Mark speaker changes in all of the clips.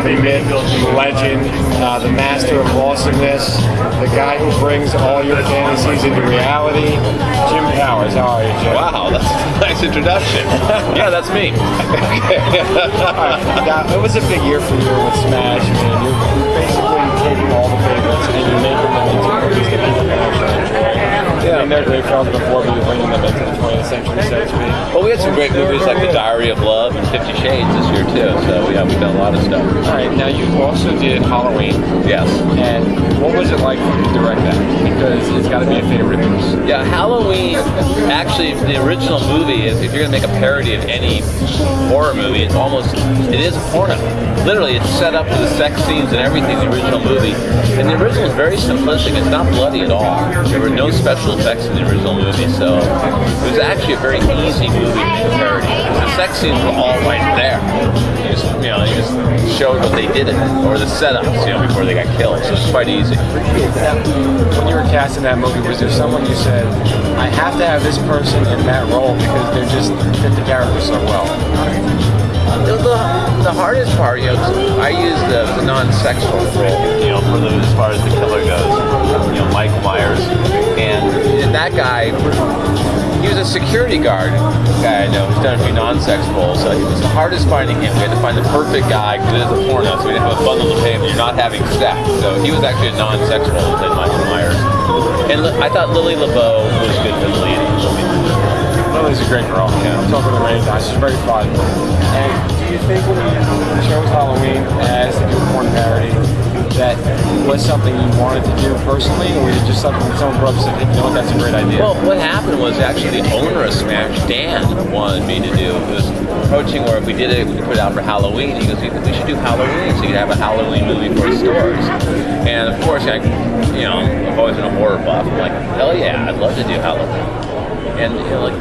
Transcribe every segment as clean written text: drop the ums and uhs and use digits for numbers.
Speaker 1: zombie myth, legend, the master of awesomeness, the guy who brings all your fantasies into reality, Jim Powers. How are you, Jim?
Speaker 2: Wow, that's a nice introduction. Yeah, that's me.
Speaker 1: Now, it was a big year for you with Smash. I mean, you're basically taking all the favorites and you're making them into movies that people can actually enjoy.
Speaker 2: Yeah.
Speaker 1: I mean, they're great films before, but you're bringing them into the 20th century, so to speak.
Speaker 2: Well, we had some great movies like The Diary of Love and 50 Shades this year, too. So, yeah, we've done a lot of stuff.
Speaker 1: All right, now you also did Halloween.
Speaker 2: Yes.
Speaker 1: And what was it like for you to direct that? Because it's got to be a favorite of yours.
Speaker 2: Yeah, Halloween, actually, the original movie is, if you're going to make a parody of any horror movie, it is a porno. Literally, it's set up with the sex scenes and everything, the original movie. And the original is very simplistic. It's not bloody at all. There were no special effects in the original movie, so it was actually a very easy movie to parody. The sex scenes were all right there. You just showed what they did in it, or the setups, before they got killed. So it's quite easy.
Speaker 1: When you were casting that movie, was there someone you said, I have to have this person in that role because they just fit the character so well?
Speaker 2: The hardest part, I used the non-sexual role, as far as the killer goes, Michael Myers, and that guy, he was a security guard guy I know who's done a few non-sex roles, so it was the hardest finding him. We had to find the perfect guy because it is a porno, so we didn't have a bundle to pay him, and you're not having sex, so he was actually a non-sex role within Michael Myers. And I thought Lily LeBeau was good for the lead.
Speaker 1: Lily's a great girl. Yeah. I'm talking to her many times. She's very fun. And do you think when you chose Halloween as the new porn parody, that was something you wanted to do personally, or was it just something that someone brought up and said, hey, you know what, that's a great idea?
Speaker 2: Well, what happened was actually the owner of Smash, Dan, wanted me to do. He was approaching where if we did it, we could put it out for Halloween. He goes, we should do Halloween, so you could have a Halloween movie for stores. And of course, I've always been a horror buff. I'm like, hell yeah, I'd love to do Halloween. And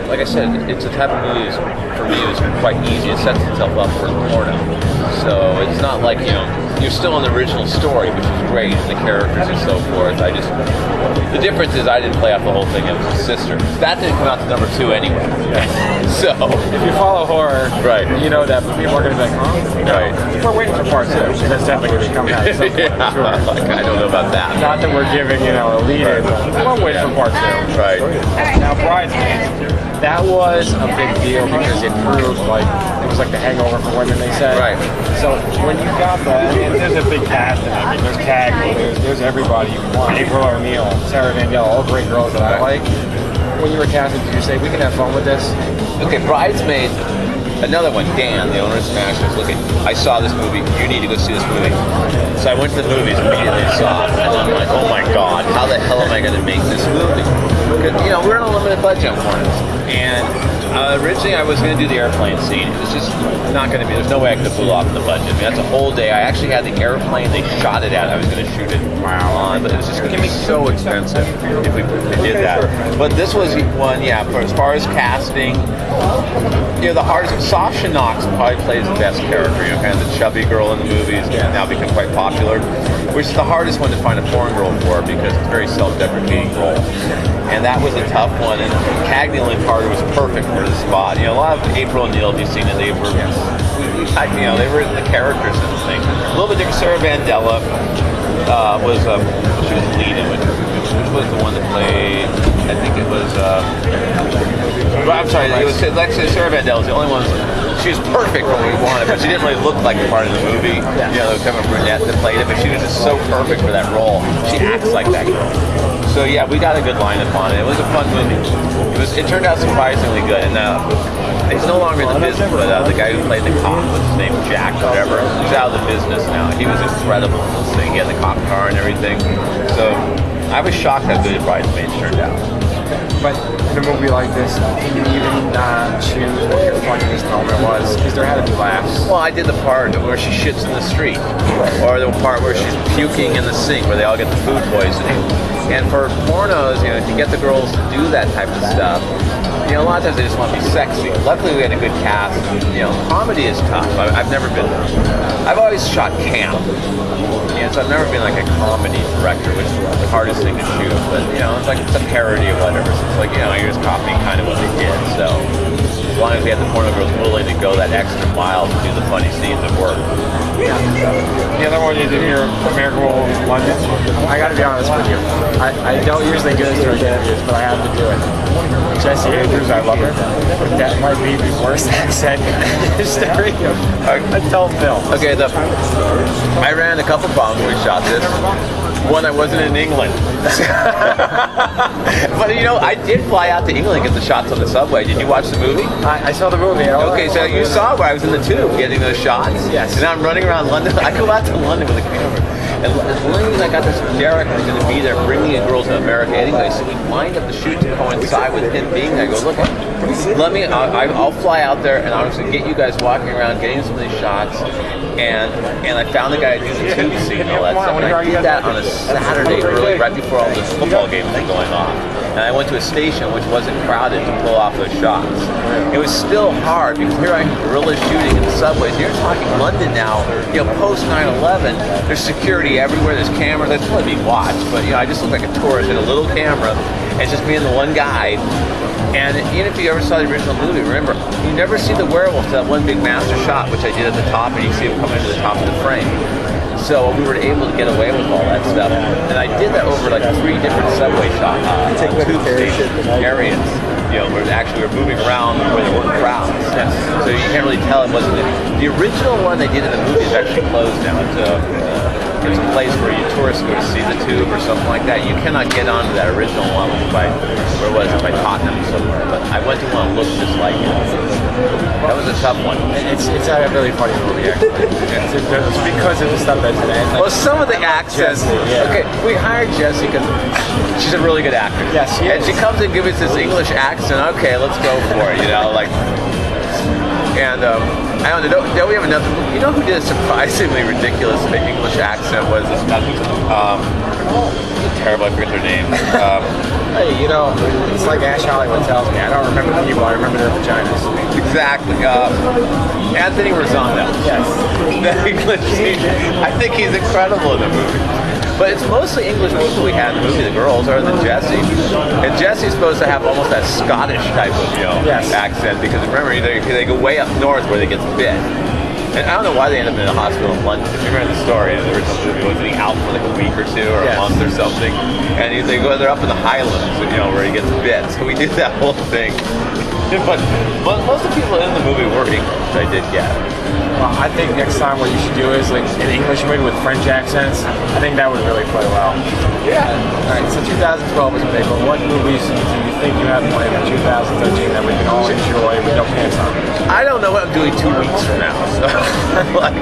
Speaker 2: like I said, it's a type of movie for me is quite easy. It sets itself up for porno, so it's not like you're still in the original story, which is great, and the characters and so forth. The difference is I didn't play out the whole thing. It was his sister. That didn't come out to number 2 anyway. So
Speaker 1: if you follow horror,
Speaker 2: right,
Speaker 1: you know that people are going to be like, right. We're waiting for part 2. That's definitely going to be coming out.
Speaker 2: I don't know about that.
Speaker 1: Not that we're giving a lead in, but we're waiting for part 2.
Speaker 2: Right.
Speaker 1: Now, Bridesmaids, that was a big deal because it proved it was like the hangover for women, they said.
Speaker 2: Right.
Speaker 1: So when you got that, there's a big cast, there's Cagney, there's everybody you want, April O'Neil, Sarah Vandella, all great girls that I like. When you were casting, did you say, we can have fun with this?
Speaker 2: Okay, Bridesmaids, another one, Dan, the owner of Smash, was looking, I saw this movie, you need to go see this movie. So I went to the movies immediately and saw it, and I'm like, oh my god, how the hell am I going to make this movie? Because, we're on a limited budget on pornos, and originally I was going to do the airplane scene. It was just not going to be, there's no way I could have pulled off in the budget. I mean, that's a whole day. I actually had the airplane they shot it at. I was going to shoot it on, but it was just going to be so expensive if we did that. But this was one, for as far as casting, the hardest, Sasha Knox probably plays the best character, kind of the chubby girl in the movies, now become quite popular, which is the hardest one to find a porn girl for because it's a very self-deprecating role. And that was a tough one, and Cagney and Carter was perfect for the spot. A lot of April O'Neil, if you've seen it, they were, they were the characters in the thing. A little bit different. Sarah Vandella was, she was leading, which was the one that played, I think it was, I'm sorry, it was Sarah Vandella was the only one. She was perfect for what we wanted, but she didn't really look like a part of the movie. There was kind of a brunette that played it, but she was just so perfect for that role. She acts like that girl. So yeah, we got a good lineup on it. It was a fun movie. It turned out surprisingly good, and he's no longer in the business, but the guy who played the cop, what's his name, Jack, whatever, he's out of the business now. He was incredible in this thing. He had the cop car and everything. So I was shocked how good Bridesmaids turned out.
Speaker 1: But in a movie like this, did you even choose what your funniest moment was? Because there had to be laughs.
Speaker 2: Well, I did the part where she shits in the street, or the part where she's puking in the sink, where they all get the food poisoning. And for pornos, to get the girls to do that type of stuff, a lot of times they just want to be sexy. Luckily, we had a good cast. Comedy is tough. I've never been. I've always shot camp. So I've never been like a comedy director, which is the hardest thing to shoot. But it's like it's a parody or whatever. So it's like you're just copying kind of what they did. So long as we had the porno girls willing to go that extra mile to do the funny scenes at work.
Speaker 1: The other one you did here, American Werewolf in London. I got to be honest with you. I don't usually go to interviews, but I have to do it. Jessie Andrews, I love her. That might be the worst accent in history of adult film.
Speaker 2: Okay, I ran a couple problems when we shot this. One, I wasn't in England. But you know, I did fly out to England and get the shots on the subway. Did you watch the movie?
Speaker 1: I saw the movie.
Speaker 2: Okay, so you saw where I was in the tube getting those shots?
Speaker 1: Yes.
Speaker 2: And I'm running around London. I go out to London with a camera. And as long as I got this Derek was going to be there bringing a girl to America anyway, so we lined up the shoot to coincide with him being there. I go, look, I'll fly out there and I'll just get you guys walking around, getting some of these shots. And I found the guy who did the tube scene and all that stuff. And I did that on a Saturday early, right before all this football game was going on. And I went to a station which wasn't crowded to pull off those shots. It was still hard because here I am guerrilla shooting in the subways. You're talking London now, you know, post 9/11. There's security everywhere. There's cameras. That's probably being watched, but you know, I just look like a tourist in a little camera. And it's just me and the one guy. And even if you ever saw the original movie, remember, you never see the werewolf to that one big master shot, which I did at the top, and you see him coming to the top of the frame. So we were able to get away with all that stuff. And I did that over like 3 different subway shots, tube station areas. You know, where actually we're moving around where there were crowds. So you can't really tell it wasn't it. The original one they did in the movie is actually closed now. It's a place where you tourists go to see the tube or something like that. You cannot get onto that original one by, where was it, by Tottenham somewhere. But I went to one that looked just like it. That was a tough one.
Speaker 1: It's a really funny movie, actually. It's because of the stuff that's in it.
Speaker 2: Well, some of the accents.
Speaker 1: Yeah.
Speaker 2: Okay, we hired Jessie because she's a really good actress.
Speaker 1: Yes, she is.
Speaker 2: And she comes and gives us this English accent. Okay, let's go for it. You know, like. And I don't know. Don't we have another? You know who did a surprisingly ridiculous English accent? Was this? Terrible. I forget their name.
Speaker 1: Hey, you know, it's like Ash Hollywood tells me. I don't remember people. I remember their vaginas.
Speaker 2: Exactly. Anthony Rosando.
Speaker 1: Yes.
Speaker 2: I think he's incredible in the movie. But it's mostly English people we had in the movie, the girls, other than Jessie. And Jessie's supposed to have almost that Scottish type of, you know, accent, because remember, they go way up north where they get bit. And I don't know why they end up in a hospital in London. If you remember the story, the original movie, wasn't he out for like a week or 2 or a month or something? And they're up in the Highlands, you know, where he gets bit. So we did that whole thing. But most of the people in the movie were English, I did get.
Speaker 1: Well, I think next time what you should do is like an English movie with French accents. I think that would really play well.
Speaker 2: Yeah.
Speaker 1: All right, so 2012 is big, but what movies do you think you have planned for 2013 that we can all enjoy with no pants on?
Speaker 2: I don't know what I'm doing 2 weeks from now. So, like,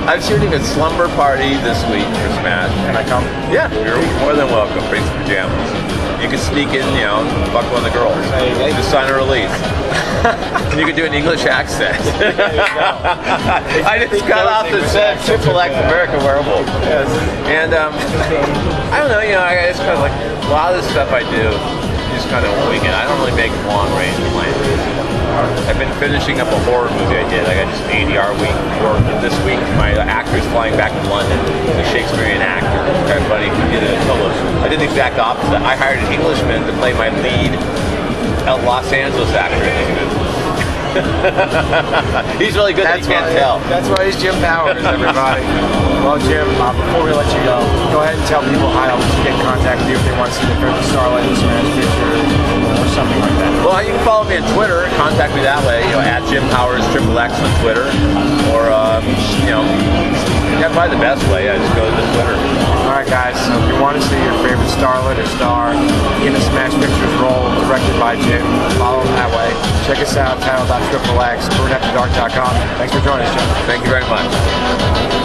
Speaker 2: I'm shooting a slumber party this week for Smash.
Speaker 1: Can I come?
Speaker 2: Yeah, you're more than welcome. Bring some pajamas. You can sneak in, you know, fuck one of the girls.
Speaker 1: Hey.
Speaker 2: Just sign a release. You can do an English accent. I just got off the set, XXX American Werewolf.
Speaker 1: Yes.
Speaker 2: And I don't know, you know, I just kind of like, a lot of the stuff I do, just kind of wing it. I don't really make long range plans. I've been finishing up a horror movie I did. I got just an 80-hour week work. This week, my actor is flying back to London. He's a Shakespearean actor. Everybody did a total. I did the exact opposite. I hired an Englishman to play my lead Los Angeles actor in this movie. He's really good. That's can't tell.
Speaker 1: That's why he's Jim Powers, everybody. Well, Jim, before we let you go ahead and tell people how to get in contact with you if they want to see the favorite Starlight Smash picture or something like that.
Speaker 2: Well, you can follow me on Twitter. Contact me that way. You know, at Jim Powers XXX on Twitter, or you know, yeah, probably the best way. I just go to the Twitter.
Speaker 1: All right, guys. So if you want to see your favorite starlet or star in a Smash Pictures role directed by Jim, follow him that way. Check us out, Tattle.XXX, BrewinAfterDark.com. Thanks for joining us, Jim.
Speaker 2: Thank you very much.